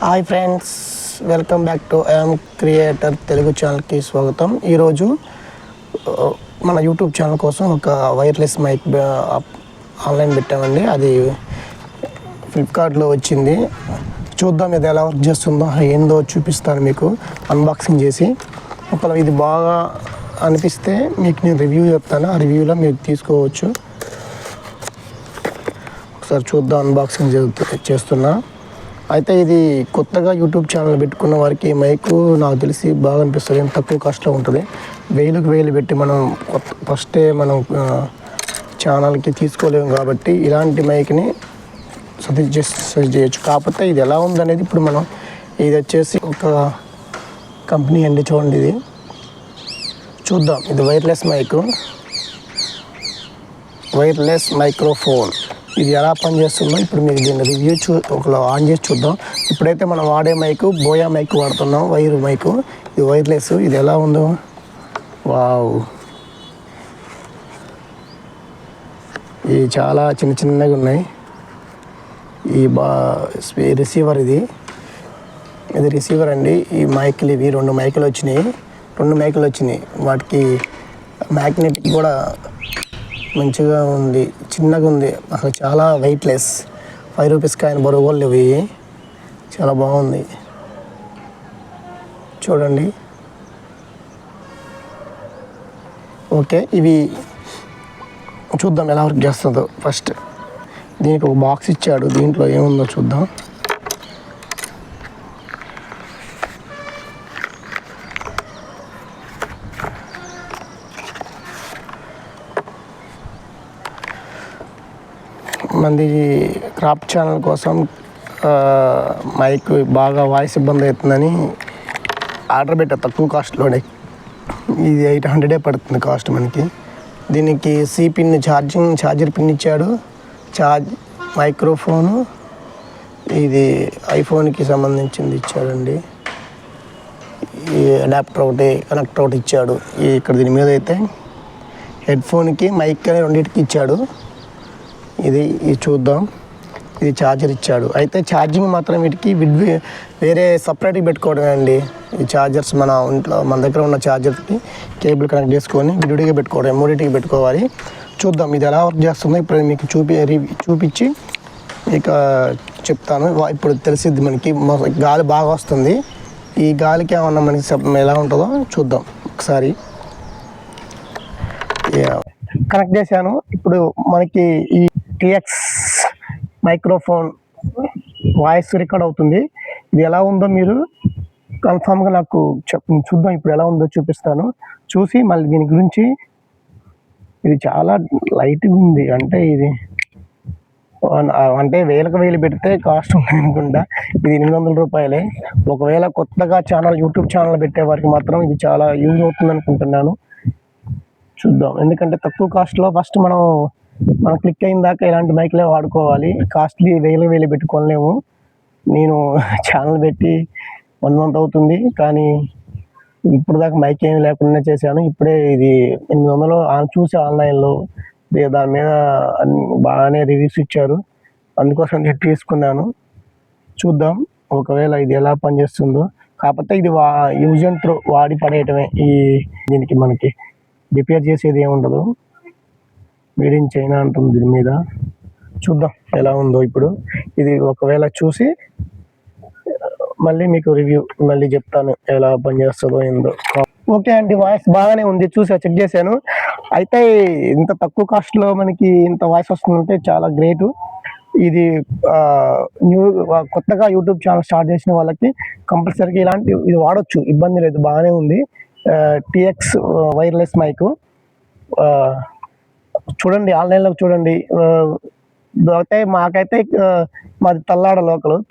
Hi friends, welcome back to I'm creator Telugu ఛానల్కి స్వాగతం. ఈరోజు మన యూట్యూబ్ ఛానల్ కోసం ఒక వైర్లెస్ మైక్ ఆన్లైన్ పెట్టామండి. అది ఫ్లిప్కార్ట్లో వచ్చింది. చూద్దాం ఇది ఎలా వర్క్ చేస్తుందో, ఏందో చూపిస్తాను మీకు అన్బాక్సింగ్ చేసి. ఒకవేళ ఇది బాగా అనిపిస్తే మీకు నేను రివ్యూ చెప్తాను. ఆ రివ్యూలో మీరు తీసుకోవచ్చు. ఒకసారి చూద్దాం. అన్బాక్సింగ్ చేస్తున్నా. అయితే ఇది కొత్తగా యూట్యూబ్ ఛానల్ పెట్టుకున్న వారికి మైకు నాకు తెలిసి బాగా అనిపిస్తుంది. తక్కువ కాస్ట్లో ఉంటుంది. వేలు పెట్టి మనం ఫస్టే మనం ఛానల్కి తీసుకోలేము కాబట్టి ఇలాంటి మైక్ని సజెస్ట్ చేయొచ్చు. కాకపోతే ఇది ఎలా ఉందనేది ఇప్పుడు మనం, ఇది వచ్చేసి ఒక కంపెనీ అండి, చూడండి. ఇది చూద్దాం. ఇది వైర్లెస్ మైక్రోఫోన్. ఇది ఎలా పనిచేస్తుందో ఇప్పుడు మీకు దీన్ని రివ్యూ ఒకలా ఆన్ చేసి చూద్దాం. ఇప్పుడైతే మనం వాడే మైకు బోయా మైక్ వాడుతున్నాం, వైర్ మైకు. ఇది వైర్లెస్. ఇది ఎలా ఉందో, వావ్! ఇవి చాలా చిన్నగా ఉన్నాయి. ఈ రిసీవర్ ఇది రిసీవర్ అండి. ఈ మైకులు ఇవి రెండు మైకులు వచ్చినాయి. వాటికి మ్యాగ్నెటిక్ కూడా మంచిగా ఉంది, చిన్నగా ఉంది. అసలు చాలా వెయిట్లెస్. 5 రూపీస్ కాయిన్ బరువు కూడా లేవు. ఇవి చాలా బాగుంది, చూడండి. ఓకే, ఇవి చూద్దాం ఎలా వర్క్ చేస్తుందో. ఫస్ట్ దీనికి ఒక బాక్స్ ఇచ్చాడు. దీంట్లో ఏముందో చూద్దాం. మంది క్రాఫ్ట్ ఛానల్ కోసం మైక్ బాగా వాయిస్ ఇబ్బంది అవుతుందని ఆర్డర్ పెట్టా, తక్కువ కాస్ట్లోనే. ఇది 800 పడుతుంది కాస్ట్ మనకి. దీనికి సి పిన్, ఛార్జర్ పిన్ ఇచ్చాడు. మైక్రోఫోను, ఇది ఐఫోన్కి సంబంధించింది ఇచ్చాడండి. ఈ అడాప్టర్ కనెక్టర్ ఒకటి ఇచ్చాడు. ఇక్కడ దీని మీద అయితే హెడ్ఫోన్కి, మైక్ అని రెండింటికి ఇచ్చాడు. ఇది చూద్దాం. ఇది ఛార్జర్ ఇచ్చాడు. అయితే ఛార్జింగ్ మాత్రం వీటికి వేరే సపరేట్గా పెట్టుకోవడమే అండి. ఈ ఛార్జర్స్ మన దగ్గర ఉన్న ఛార్జర్కి కేబుల్ కనెక్ట్ చేసుకొని విడివిడిగా పెట్టుకోవడం, మూడింటికి పెట్టుకోవాలి. చూద్దాం ఇది ఎలా వర్క్ చేస్తుందో ఇప్పుడు మీకు చూపించి ఇక చెప్తాను. ఇప్పుడు తెలిసిద్ది మనకి. గాలి బాగా వస్తుంది. ఈ గాలికి ఏమన్నా మనకి ఎలా ఉంటుందో చూద్దాం ఒకసారి. కనెక్ట్ చేశాను. ఇప్పుడు మనకి ఈ TX మైక్రోఫోన్ వాయిస్ రికార్డ్ అవుతుంది. ఇది ఎలా ఉందో మీరు కన్ఫామ్గా నాకు చూద్దాం. ఇప్పుడు ఎలా ఉందో చూపిస్తాను. చూసి మళ్ళీ దీని గురించి. ఇది చాలా లైట్గా ఉంది. అంటే వేలు పెడితే కాస్ట్ ఉంటుంది అనుకుంటా. ఇది 800 రూపాయలే. ఒకవేళ కొత్తగా యూట్యూబ్ ఛానల్ పెట్టే వారికి మాత్రం ఇది చాలా యూజ్ అవుతుంది అనుకుంటున్నాను. చూద్దాం. ఎందుకంటే తక్కువ కాస్ట్లో ఫస్ట్ మనం క్లిక్ అయిన దాకా ఇలాంటి మైక్లే వాడుకోవాలి. కాస్ట్లీ వేలు పెట్టుకోలేము. నేను ఛానల్ పెట్టి 1 మంత్ అవుతుంది, కానీ ఇప్పుడు దాకా మైక్ ఏమి లేకుండా చేశాను. ఇప్పుడే ఇది 800 చూసి ఆన్లైన్లో దాని మీద బాగానే రివ్యూస్ ఇచ్చారు. అందుకోసం తీసుకున్నాను. చూద్దాం ఒకవేళ ఇది ఎలా పనిచేస్తుందో. కాకపోతే ఇది యూజ్ అండ్ త్రో, వాడి పడేయటమే. దీనికి మనకి రిపేర్ చేసేది ఏముండదు. మేడ్ ఇన్ చైనా అంటుంది దీని మీద. చూద్దాం ఎలా ఉందో ఇప్పుడు. ఇది ఒకవేళ చూసి మళ్ళీ మీకు రివ్యూ మళ్ళీ చెప్తాను ఎలా పనిచేస్తుందో ఏందో. ఓకే అండి, వాయిస్ బాగానే ఉంది. చెక్ చేశాను. అయితే ఇంత తక్కువ కాస్ట్లో మనకి ఇంత వాయిస్ వస్తుందంటే చాలా గ్రేటు. ఇది కొత్తగా యూట్యూబ్ ఛానల్ స్టార్ట్ చేసిన వాళ్ళకి కంపల్సరీగా ఇది వాడచ్చు, ఇబ్బంది లేదు. బాగానే ఉంది. TX wireless mic. చూడండి, ఆన్లైన్లో చూడండి. అయితే మాకైతే మాది తల్లాడ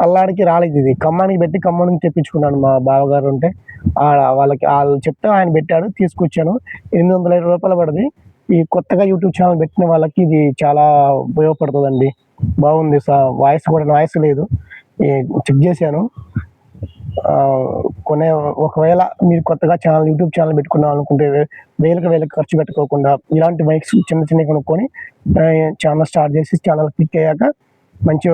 తల్లాడికి రాలేదు. ఇది ఖమ్మానికి పెట్టి ఖమ్మం నుంచి తెప్పించుకున్నాను. మా బావగారు ఉంటే వాళ్ళు చెప్తే ఆయన పెట్టాడు, తీసుకొచ్చాను. 850 రూపాయలు పడింది. ఈ కొత్తగా యూట్యూబ్ ఛానల్ పెట్టిన వాళ్ళకి ఇది చాలా ఉపయోగపడుతుందండి. బాగుంది. వాయిస్ లేదు. చెక్ చేశాను. ఒకవేళ మీరు కొత్తగా యూట్యూబ్ ఛానల్ పెట్టుకున్నాం అనుకుంటే వేలకు ఖర్చు పెట్టుకోకుండా ఇలాంటి మైక్స్ చిన్న కొనుక్కొని ఛానల్ స్టార్ట్ చేసి ఛానల్ క్లిక్ అయ్యాక మంచి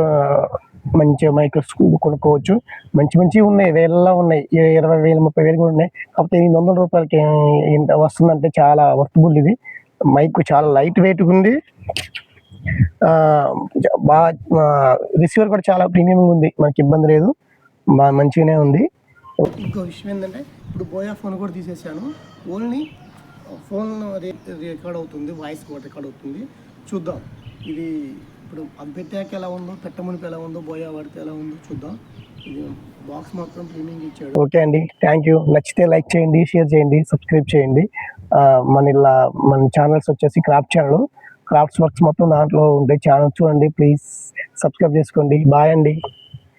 మంచిగా మైక్రోస్కోప్ కొనుక్కోవచ్చు. మంచి మంచివి ఉన్నాయి, వేలల్లో ఉన్నాయి, 20,000 30,000 కూడా ఉన్నాయి. కాకపోతే రూ. 800 ఇంత వస్తుందంటే చాలా వర్తబుల్. ఇది మైక్ చాలా లైట్ వెయిట్గా ఉంది. బాగా రిసీవర్ కూడా చాలా ప్రీమియంగా ఉంది, మనకి ఇబ్బంది లేదు, బాగా మంచిగానే ఉంది. ఇంకో విషయం ఏంటంటే ఇప్పుడు బోయా ఫోన్ కూడా తీసేసాను, ఓన్లీ ఫోన్ రికార్డ్ అవుతుంది, వాయిస్ కూడా రికార్డ్ అవుతుంది. చూద్దాం ఇది ఇప్పుడు అది పెట్టాక ఎలా ఉందో, పెట్టమునిపి ఎలా ఉందో, బోయా వాడితే ఎలా ఉందో చూద్దాం. ఇది బాక్స్ మాత్రం ప్రీమియం ఇచ్చాడు. ఓకే అండి, థ్యాంక్ యూ. నచ్చితే లైక్ చేయండి, షేర్ చేయండి, సబ్స్క్రైబ్ చేయండి. మన ఛానల్స్ వచ్చేసి క్రాఫ్ట్స్ వర్క్స్ మొత్తం దాంట్లో ఉంటాయి. ఛానల్ చూడండి, ప్లీజ్ సబ్స్క్రైబ్ చేసుకోండి. బాయ్ అండి.